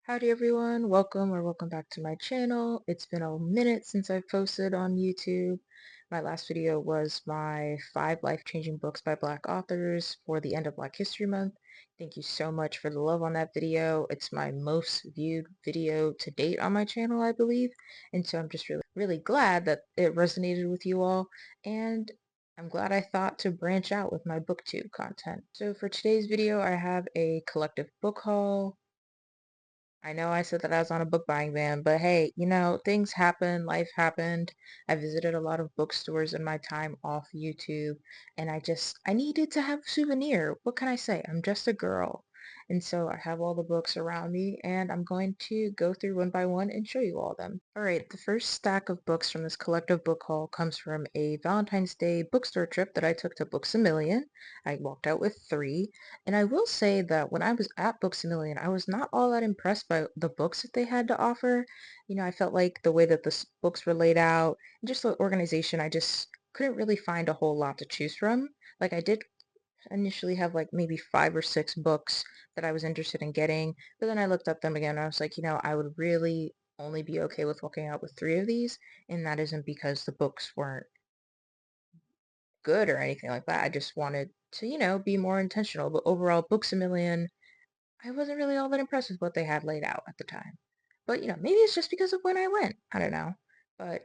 Howdy everyone, welcome back to my channel. It's been a minute since I've posted on YouTube. My last video was my 5 life-changing books by Black authors for the end of Black History Month. Thank you so much for the love on that video. It's my most viewed video to date on my channel, I believe. And so I'm just really glad that it resonated with you all. And I'm glad I thought to branch out with my booktube content. So for today's video, I have a collective book haul. I know I said that I was on a book buying ban, but hey, things happen, life happened. I visited a lot of bookstores in my time off YouTube, and I needed to have a souvenir. What can I say? I'm just a girl. And so I have all the books around me, and I'm going to go through one by one and show you all of them. Alright, the first stack of books from this collective book haul comes from a Valentine's Day bookstore trip that I took to Books A Million. I walked out with 3. And I will say that when I was at Books A Million, I was not all that impressed by the books that they had to offer. I felt like the way that the books were laid out, and just the organization, I just couldn't really find a whole lot to choose from. Like I did initially have like maybe 5 or 6 books that I was interested in getting, but then I looked up them again and I was like, I would really only be okay with walking out with 3 of these, and that isn't because the books weren't good or anything like that. I just wanted to, be more intentional. But overall, Books A Million, I wasn't really all that impressed with what they had laid out at the time. But, maybe it's just because of when I went. I don't know. But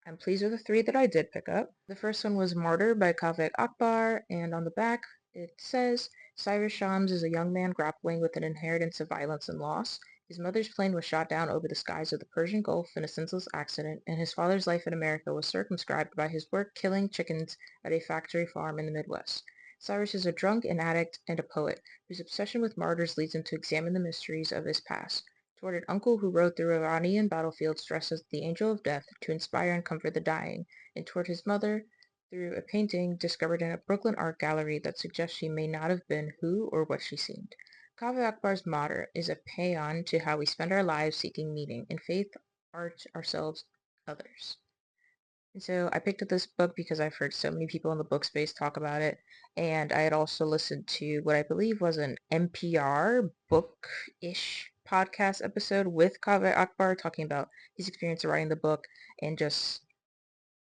I'm pleased with the 3 that I did pick up. The first one was Martyr by Kaveh Akbar, and on the back it says, Cyrus Shams is a young man grappling with an inheritance of violence and loss. His mother's plane was shot down over the skies of the Persian Gulf in a senseless accident, and his father's life in America was circumscribed by his work killing chickens at a factory farm in the Midwest. Cyrus is a drunk, an addict, and a poet, whose obsession with martyrs leads him to examine the mysteries of his past. Toward an uncle who rode through Iranian battlefields dressed as the angel of death to inspire and comfort the dying, and toward his mother through a painting discovered in a Brooklyn art gallery that suggests she may not have been who or what she seemed. Kaveh Akbar's Mater is a paean to how we spend our lives seeking meaning in faith, art, ourselves, others. And so I picked up this book because I've heard so many people in the book space talk about it, and I had also listened to what I believe was an NPR book-ish podcast episode with Kaveh Akbar talking about his experience of writing the book and just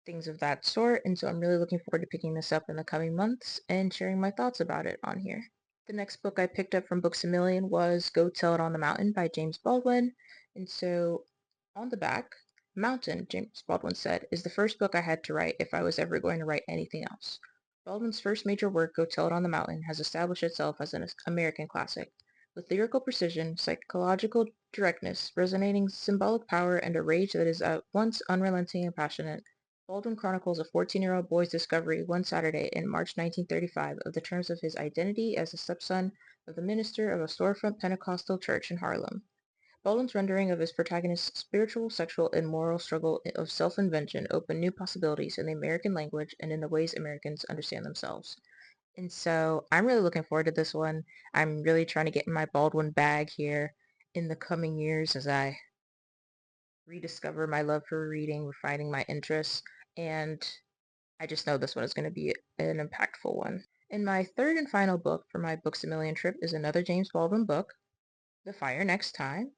things of that sort. And so I'm really looking forward to picking this up in the coming months and sharing my thoughts about it on here. The next book I picked up from Books A Million was Go Tell It on the Mountain by James Baldwin. And so on the back, Mountain, James Baldwin said, is the first book I had to write if I was ever going to write anything else. Baldwin's first major work, Go Tell It on the Mountain, has established itself as an American classic. With lyrical precision, psychological directness, resonating symbolic power, and a rage that is at once unrelenting and passionate, Baldwin chronicles a 14-year-old boy's discovery one Saturday in March 1935 of the terms of his identity as the stepson of the minister of a storefront Pentecostal church in Harlem. Baldwin's rendering of his protagonist's spiritual, sexual, and moral struggle of self-invention opened new possibilities in the American language and in the ways Americans understand themselves. And so I'm really looking forward to this one. I'm really trying to get in my Baldwin bag here in the coming years as I rediscover my love for reading, refining my interests, and I just know this one is going to be an impactful one. And my third and final book for my Books A Million trip is another James Baldwin book, The Fire Next Time.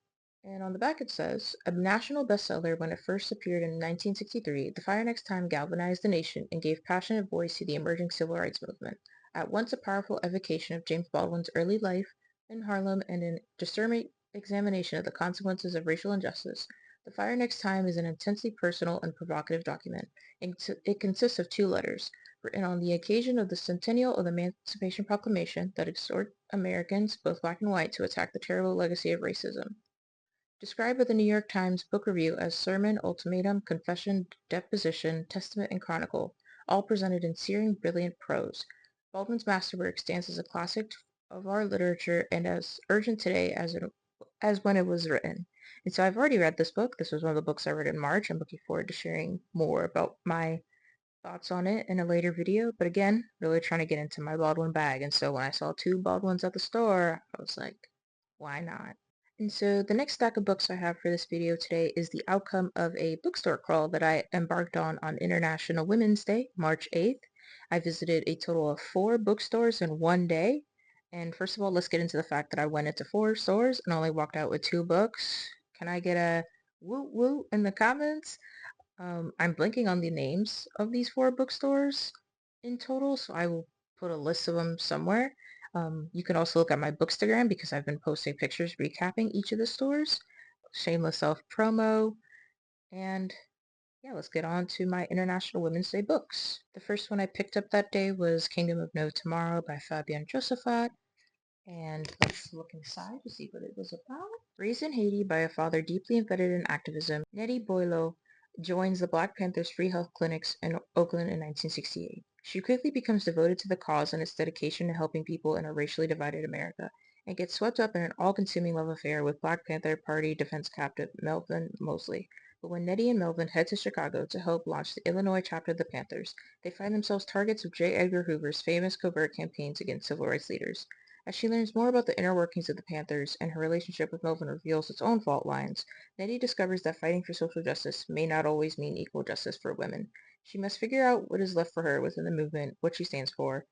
And on the back it says, a national bestseller when it first appeared in 1963, The Fire Next Time galvanized the nation and gave passionate voice to the emerging civil rights movement. At once a powerful evocation of James Baldwin's early life in Harlem and an disturbing examination of the consequences of racial injustice, The Fire Next Time is an intensely personal and provocative document. It consists of 2 letters, written on the occasion of the centennial of the Emancipation Proclamation that exhort Americans, both black and white, to attack the terrible legacy of racism. Described by the New York Times Book Review as sermon, ultimatum, confession, deposition, testament, and chronicle, all presented in searing, brilliant prose. Baldwin's masterwork stands as a classic of our literature and as urgent today as when it was written. And so I've already read this book. This was one of the books I read in March. I'm looking forward to sharing more about my thoughts on it in a later video. But again, really trying to get into my Baldwin bag. And so when I saw 2 Baldwins at the store, I was like, why not? And so the next stack of books I have for this video today is the outcome of a bookstore crawl that I embarked on International Women's Day, March 8th. I visited a total of 4 bookstores in one day, And first of all, let's get into the fact that I went into 4 stores and only walked out with 2 books. Can I get a woo woo in the comments? I'm blanking on the names of these 4 bookstores in total, so I will put a list of them somewhere. You can also look at my Bookstagram because I've been posting pictures recapping each of the stores. Shameless self promo. And yeah, let's get on to my International Women's Day books. The first one I picked up that day was Kingdom of No Tomorrow by Fabienne Josephat. And let's look inside to see what it was about. Raised in Haiti by a father deeply embedded in activism, Nettie Boileau joins the Black Panthers Free Health Clinics in Oakland in 1968. She quickly becomes devoted to the cause and its dedication to helping people in a racially divided America, and gets swept up in an all-consuming love affair with Black Panther Party defense captain Melvin Mosley. But when Nettie and Melvin head to Chicago to help launch the Illinois chapter of the Panthers, they find themselves targets of J. Edgar Hoover's famous covert campaigns against civil rights leaders. As she learns more about the inner workings of the Panthers and her relationship with Melvin reveals its own fault lines, Nettie discovers that fighting for social justice may not always mean equal justice for women. She must figure out what is left for her within the movement, what she stands for,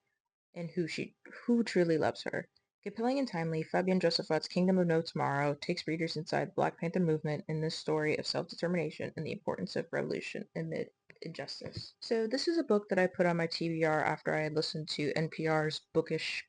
and who truly loves her. Compelling and timely, Fabienne Josephat's Kingdom of No Tomorrow takes readers inside the Black Panther movement in this story of self-determination and the importance of revolution amid injustice. So this is a book that I put on my TBR after I had listened to NPR's Bookish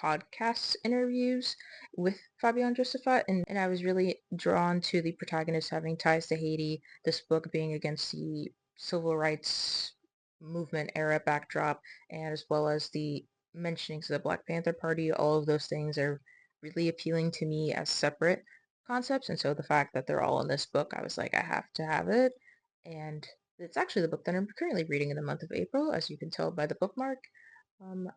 podcast interviews with Fabienne Josephat, and I was really drawn to the protagonist having ties to Haiti, this book being against the civil rights movement era backdrop, and as well as the mentionings of the Black Panther Party. All of those things are really appealing to me as separate concepts, and so the fact that they're all in this book, I was like, I have to have it. And it's actually the book that I'm currently reading in the month of April, as you can tell by the bookmark.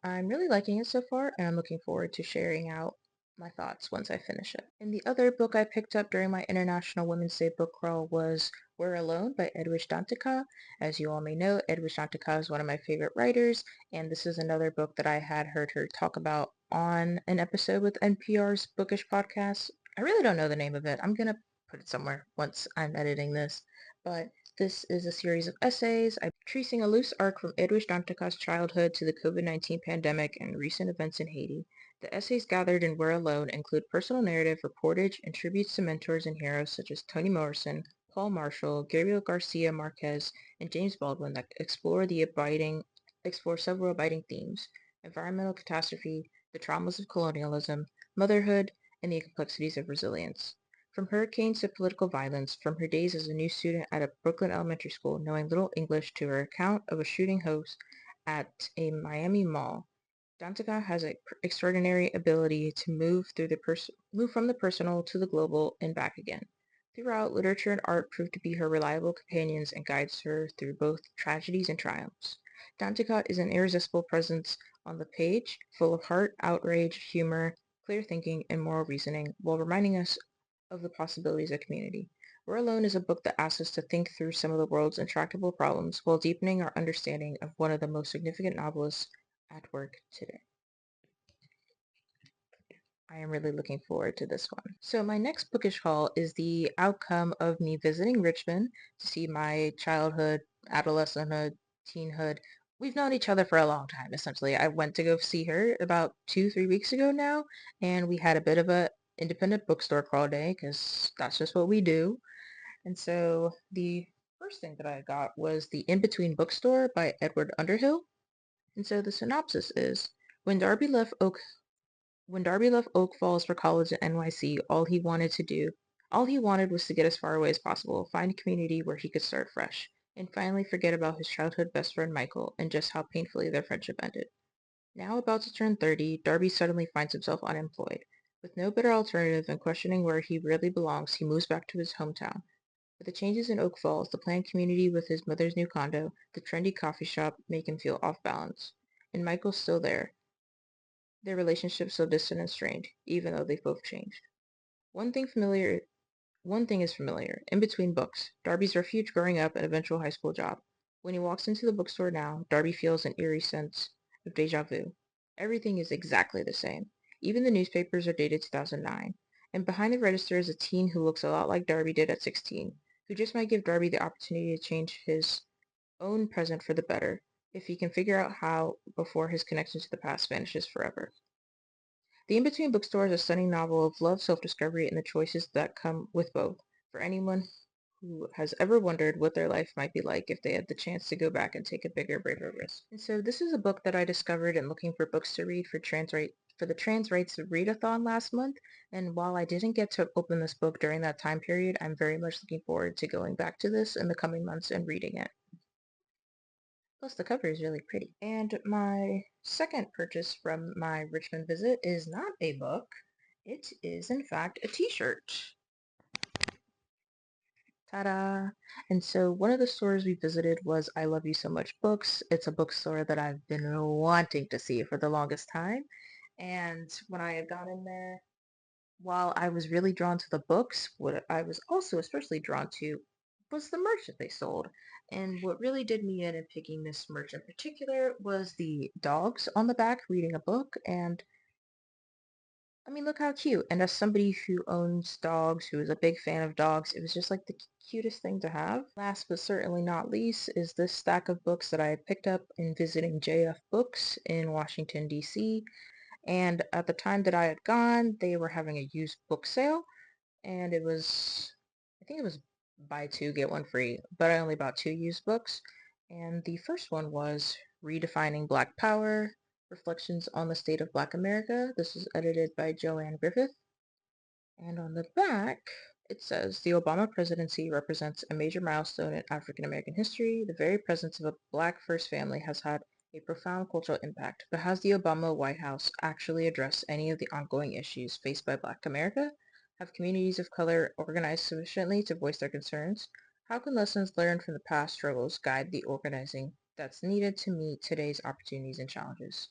I'm really liking it so far, and I'm looking forward to sharing out my thoughts once I finish it. And the other book I picked up during my International Women's Day book crawl was We're Alone by Edwidge Danticat. As you all may know, Edwidge Danticat is one of my favorite writers, and this is another book that I had heard her talk about on an episode with NPR's Bookish podcast. I really don't know the name of it. I'm gonna put it somewhere once I'm editing this, but this is a series of essays tracing a loose arc from Edwidge Danticat's childhood to the COVID-19 pandemic and recent events in Haiti. The essays gathered in We're Alone include personal narrative, reportage, and tributes to mentors and heroes such as Toni Morrison, Paul Marshall, Gabriel Garcia Marquez, and James Baldwin that explore several abiding themes: environmental catastrophe, the traumas of colonialism, motherhood, and the complexities of resilience. From hurricanes to political violence, from her days as a new student at a Brooklyn elementary school knowing little English to her account of a shooting host at a Miami mall, Dantica has an extraordinary ability to move from the personal to the global and back again. Throughout, literature and art prove to be her reliable companions and guides her through both tragedies and triumphs. Dantica is an irresistible presence on the page, full of heart, outrage, humor, clear thinking, and moral reasoning, while reminding us of the possibilities of community. We're Alone is a book that asks us to think through some of the world's intractable problems while deepening our understanding of one of the most significant novelists at work today. I am really looking forward to this one. So my next bookish haul is the outcome of me visiting Richmond to see my childhood, adolescenthood, teenhood. We've known each other for a long time, essentially. I went to go see her about 2, 3 weeks ago now, and we had a bit of a independent bookstore crawl day because that's just what we do. And so the first thing that I got was the In Between Bookstore by Edward Underhill. And so the synopsis is, when Darby left Oak when Darby left Oak Falls for college at NYC, all he wanted was to get as far away as possible, find a community where he could start fresh, and finally forget about his childhood best friend Michael and just how painfully their friendship ended. Now about to turn 30, Darby suddenly finds himself unemployed. With no better alternative than questioning where he really belongs, he moves back to his hometown. But the changes in Oak Falls, the planned community with his mother's new condo, the trendy coffee shop make him feel off balance. And Michael's still there, their relationship so distant and strained, even though they've both changed. One thing familiar One thing is familiar. In between books, Darby's refuge growing up and eventual high school job. When he walks into the bookstore now, Darby feels an eerie sense of deja vu. Everything is exactly the same. Even the newspapers are dated 2009. And behind the register is a teen who looks a lot like Darby did at 16, who just might give Darby the opportunity to change his own present for the better, if he can figure out how before his connection to the past vanishes forever. The In-Between Bookstore is a stunning novel of love, self-discovery, and the choices that come with both. For anyone who has ever wondered what their life might be like if they had the chance to go back and take a bigger, braver risk. And so this is a book that I discovered in looking for books to read for the Trans Rights Readathon last month. And while I didn't get to open this book during that time period, I'm very much looking forward to going back to this in the coming months and reading it. Plus the cover is really pretty. And my second purchase from my Richmond visit is not a book. It is in fact a t-shirt. Ta-da! And so one of the stores we visited was I Love You So Much Books. It's a bookstore that I've been wanting to see for the longest time. And when I had gone in there, while I was really drawn to the books, what I was also especially drawn to was the merch that they sold. And what really did me in picking this merch in particular was the dogs on the back reading a book. And I mean, look how cute. And as somebody who owns dogs, who is a big fan of dogs, it was just like the cutest thing to have. Last but certainly not least is this stack of books that I had picked up in visiting JF Books in Washington, D.C. And at the time that I had gone, they were having a used book sale. And it was, I think it was buy two, get one free, but I only bought two used books. And the first one was Redefining Black Power, Reflections on the State of Black America. This is edited by Joanne Griffith. And on the back, it says, the Obama presidency represents a major milestone in African American history. The very presence of a Black first family has had a profound cultural impact, but has the Obama White House actually addressed any of the ongoing issues faced by Black America? Have communities of color organized sufficiently to voice their concerns? How can lessons learned from the past struggles guide the organizing that's needed to meet today's opportunities and challenges?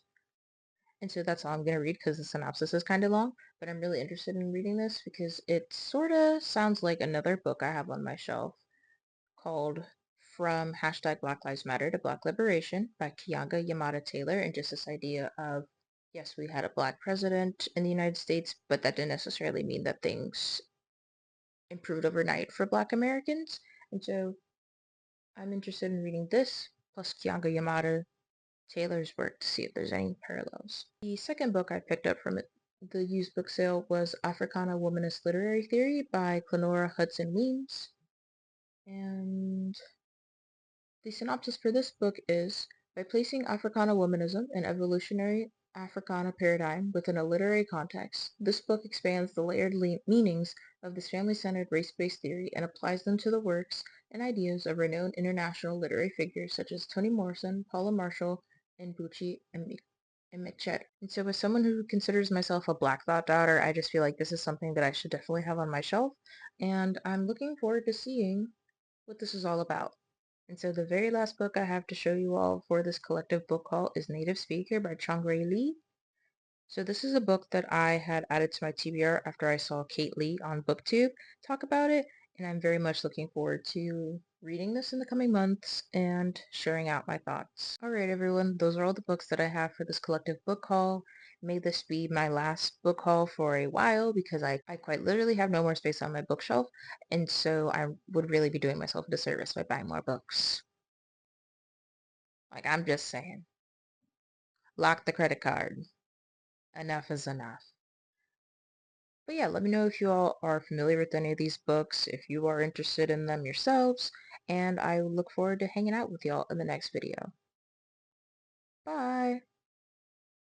And so that's all I'm going to read because the synopsis is kind of long, but I'm really interested in reading this because it sort of sounds like another book I have on my shelf called From Hashtag Black Lives Matter to Black Liberation by Keeanga-Yamahtta Taylor, and just this idea of, yes, we had a Black president in the United States, but that didn't necessarily mean that things improved overnight for Black Americans. And so I'm interested in reading this plus Keeanga-Yamahtta Taylor's work to see if there's any parallels. The second book I picked up from the used book sale was Africana Womanist Literary Theory by Clenora Hudson Weems. And the synopsis for this book is, by placing Africana womanism and evolutionary Africana paradigm within a literary context, this book expands the layered meanings of this family-centered race-based theory and applies them to the works and ideas of renowned international literary figures such as Toni Morrison, Paula Marshall, and Bucci Emecheta. And so as someone who considers myself a Black Thought daughter, I just feel like this is something that I should definitely have on my shelf, and I'm looking forward to seeing what this is all about. And so the very last book I have to show you all for this collective book haul is Native Speaker by Changray Lee. So this is a book that I had added to my TBR after I saw Kate Lee on BookTube talk about it, and I'm very much looking forward to reading this in the coming months and sharing out my thoughts. Alright everyone, those are all the books that I have for this collective book haul. May this be my last book haul for a while because I quite literally have no more space on my bookshelf, and so I would really be doing myself a disservice by buying more books. Like, I'm just saying. Lock the credit card. Enough is enough. But yeah, let me know if you all are familiar with any of these books, if you are interested in them yourselves, and I look forward to hanging out with y'all in the next video. Bye!